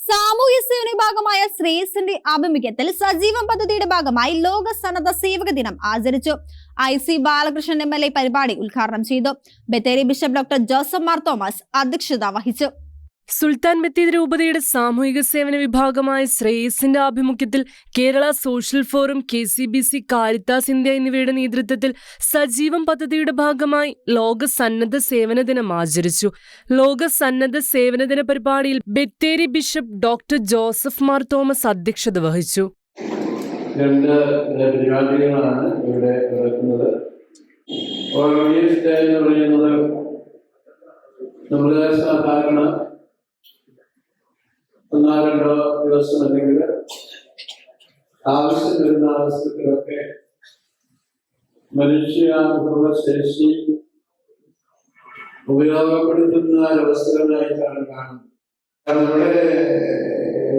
സാമൂഹ്യ സേവന വിഭാഗമായ ശ്രേയസിന്റെ ആഭിമുഖ്യത്തിൽ സജീവം പദ്ധതിയുടെ ഭാഗമായി ലോക സന്നദ്ധ സേവക ദിനം ആചരിച്ചു. IC ബാലകൃഷ്ണൻ MLA പരിപാടി ഉദ്ഘാടനം ചെയ്തു. Bathery bishop doctor Joseph Mar Thomas അധ്യക്ഷത വഹിച്ചു. സുൽത്താൻ ബത്തേരി രൂപതയുടെ സാമൂഹിക സേവന വിഭാഗമായ ശ്രേയസിന്റെ ആഭിമുഖ്യത്തിൽ Kerala social forum, KCBC, Caritas India എന്നിവയുടെ നേതൃത്വത്തിൽ സജീവം പദ്ധതിയുടെ ഭാഗമായി ലോക സന്നദ്ധ സേവന ദിനം ആചരിച്ചു. ലോക സന്നദ്ധ സേവന ദിന പരിപാടിയിൽ Bathery bishop doctor Joseph Mar Thomas അധ്യക്ഷത വഹിച്ചു. രണ്ട് പരിപാടികളാണ് ഇവിടെ നടക്കുന്നത്. നമ്മുടെ സാധാരണ 1-2 ദിവസം അല്ലെങ്കിൽ ആവശ്യം വരുന്ന അവസ്ഥകളൊക്കെ മനുഷ്യശേഷി ഉപയോഗപ്പെടുത്തുന്ന അവസ്ഥകളായിട്ടാണ് കാണുന്നത്. നമ്മുടെ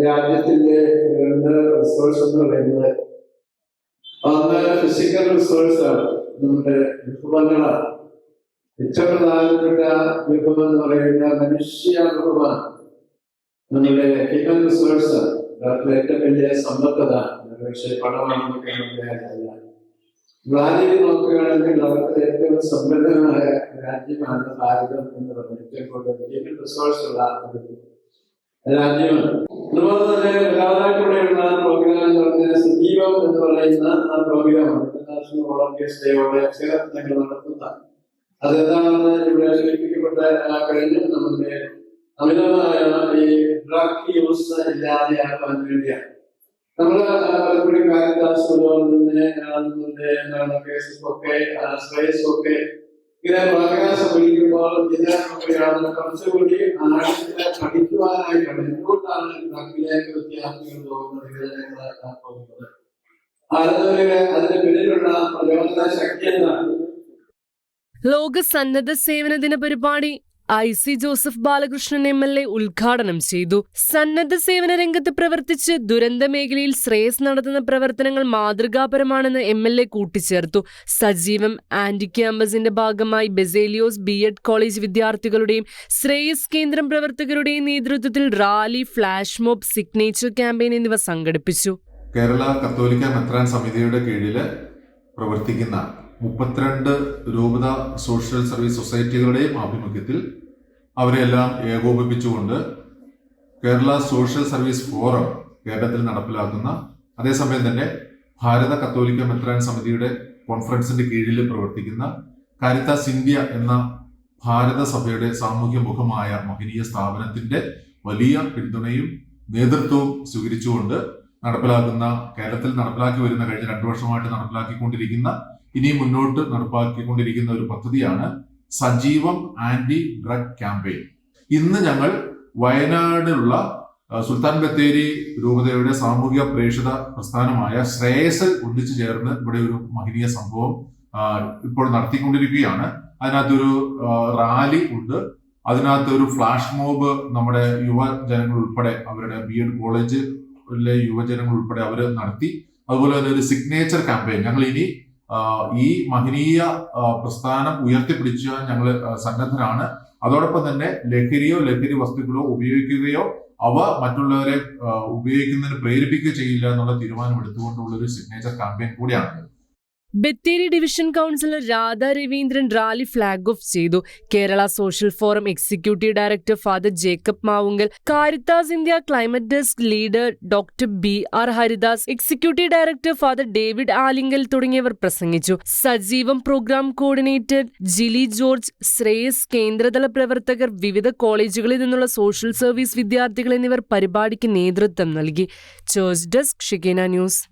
രാജ്യത്തിന്റെ 2 റിസോഴ്സ് എന്ന് പറയുന്നത്, ഒന്ന് ഫിസിക്കൽ റിസോഴ്സാണ്, നമ്മുടെ വിഭവങ്ങളാണ്. ഏറ്റവും പ്രധാനപ്പെട്ട വിഭവം എന്ന് പറയുന്ന മനുഷ്യ വിഭവമാണ്, നമ്മുടെ ഹ്യൂമൻ റിസോഴ്സ്. ഏറ്റവും വലിയ സമ്പത്തത പക്ഷേ പണമാണെന്നൊക്കെ ഭാര്യയിൽ നോക്കുകയാണെങ്കിൽ ലോകത്തിലെ ഏറ്റവും സമ്പന്നമായ രാജ്യമാണ് ഭാരതം എന്ന് പറയുന്നത്. ഏറ്റവും കൂടുതൽ ഹ്യൂമൻ റിസോഴ്സ് ഉള്ള രാജ്യമാണ്. അതുപോലെ തന്നെ എല്ലാവരുടെയുള്ള പ്രോഗ്രാം എന്ന് പറഞ്ഞാൽ സജീവം എന്ന് പറയുന്ന ആ പ്രോഗ്രാമാണ്. ഇന്റർനാഷണൽ വോളണ്ടിയേഴ്സ് ഡേയോടെ ചേർത്ത് ഞങ്ങൾ നടത്തുന്ന അതെന്താണെന്ന് ഇവിടെ സൂചിപ്പിക്കപ്പെട്ട കഴിഞ്ഞ നമ്മുടെ അമിതമായ ഈ ഡ്രഗ് യൂസ് ഇല്ലാതെയാക്കാൻ വേണ്ടിയാണ്. നമ്മള് പലപ്പോഴും കാരിത്താസ് ഫേസ്ബുക്ക്, ശ്രേയസൊക്കെ ഇങ്ങനെ പ്രോഗ്രാം സംഭവിക്കുമ്പോൾ ഇതിനൊക്കെയാണ് കുറച്ചുകൂടി ആഴത്തിലെ പഠിക്കുവാനായിട്ടാണ്. എന്തുകൊണ്ടാണ് ഡ്രഗിലേക്ക് വിദ്യാർത്ഥികൾ പോകുന്നത്, അതിന് പിന്നിലുള്ള പ്രചോദന ശക്തി എന്താണ്? ലോക സന്നദ്ധ സേവന ദിന പരിപാടി IC ജോസഫ് ബാലകൃഷ്ണൻ MLA ഉദ്ഘാടനം ചെയ്തു. സന്നദ്ധ സേവന രംഗത്ത് പ്രവർത്തിച്ച് ദുരന്ത മേഖലയിൽ ശ്രേയസ് നടത്തുന്ന പ്രവർത്തനങ്ങൾ മാതൃകാപരമാണെന്ന് MLA കൂട്ടിച്ചേർത്തു. സജീവം ആന്റി ക്യാമ്പസിന്റെ ഭാഗമായി ബെസേലിയോസ് B.Ed കോളേജ് വിദ്യാർത്ഥികളുടെയും ശ്രേയസ് കേന്ദ്രം പ്രവർത്തകരുടെയും നേതൃത്വത്തിൽ rally, flash mob, signature campaign എന്നിവ സംഘടിപ്പിച്ചു. കേരള കത്തോലിക്ക മെത്രാൻ സമിതിയുടെ കീഴിൽ പ്രവർത്തിക്കുന്ന 32 രൂപത സോഷ്യൽ സർവീസ് സൊസൈറ്റികളുടെയും ആഭിമുഖ്യത്തിൽ അവരെല്ലാം ഏകോപിപ്പിച്ചുകൊണ്ട് കേരള സോഷ്യൽ സർവീസ് ഫോറം കേരളത്തിൽ നടപ്പിലാക്കുന്ന, അതേസമയം തന്നെ ഭാരത കത്തോലിക്ക മെത്രാൻ സമിതിയുടെ കോൺഫറൻസിന്റെ കീഴിൽ പ്രവർത്തിക്കുന്ന കാരിത്താസ് ഇന്ത്യ എന്ന ഭാരത സഭയുടെ സാമൂഹ്യ മുഖമായ മഹനീയ സ്ഥാപനത്തിന്റെ വലിയ പിന്തുണയും നേതൃത്വവും സ്വീകരിച്ചുകൊണ്ട് കേരളത്തിൽ നടപ്പിലാക്കി വരുന്ന, കഴിഞ്ഞ 2 വർഷമായിട്ട് നടപ്പിലാക്കിക്കൊണ്ടിരിക്കുന്ന, ഇനി മുന്നോട്ട് നടപ്പാക്കിക്കൊണ്ടിരിക്കുന്ന ഒരു പദ്ധതിയാണ് സജീവം ആന്റി ഡ്രഗ് ക്യാമ്പയിൻ. ഇന്ന് ഞങ്ങൾ വയനാടിലുള്ള സുൽത്താൻ ബത്തേരി രൂപതയുടെ സാമൂഹിക പ്രേക്ഷിത പ്രസ്ഥാനമായ ശ്രേയസിൽ ഒന്നിച്ചു ചേർന്ന് ഇവിടെ ഒരു മഹനീയ സംഭവം ഇപ്പോൾ നടത്തിക്കൊണ്ടിരിക്കുകയാണ്. അതിനകത്തൊരു റാലി ഉണ്ട്, അതിനകത്തൊരു ഫ്ലാഷ് മോബ് നമ്മുടെ യുവജനങ്ങൾ ഉൾപ്പെടെ, അവരുടെ B.Ed കോളേജിലെ യുവജനങ്ങൾ ഉൾപ്പെടെ അവർ നടത്തി. അതുപോലെ തന്നെ ഒരു സിഗ്നേച്ചർ ക്യാമ്പയിൻ. ഞങ്ങൾ ഇനി ഈ മഹനീയ പ്രസ്ഥാനം ഉയർത്തിപ്പിടിച്ച ഞങ്ങൾ സന്നദ്ധരാണ്. അതോടൊപ്പം തന്നെ ലഹരി വസ്തുക്കളോ ഉപയോഗിക്കുകയോ അവ മറ്റുള്ളവരെ ഉപയോഗിക്കുന്നതിന് പ്രേരിപ്പിക്കുകയോ ചെയ്യില്ല എന്നുള്ള തീരുമാനമെടുത്തുകൊണ്ടുള്ള ഒരു സിഗ്നേച്ചർ ക്യാമ്പയിൻ കൂടിയാണ്. Bathery division councillor Radha Raveendran rally flag off ചെയ്തു. Kerala social forum executive director father Jacob Mavunkal, Caritas India climate desk leader doctor B.R. Haridas, executive director father David Alinkal തുടങ്ങിയവർ പ്രസംഗിച്ചു. സജീവം programme coordinator Jili George, Shreyas കേന്ദ്രതല പ്രവർത്തകർ, വിവിധ കോളേജുകളിൽ നിന്നുള്ള സോഷ്യൽ സർവീസ് വിദ്യാർത്ഥികൾ എന്നിവർ പരിപാടിക്ക് നേതൃത്വം നൽകി. ചേർച്ച് ഡെസ്ക്, ഷിഗേന ന്യൂസ്.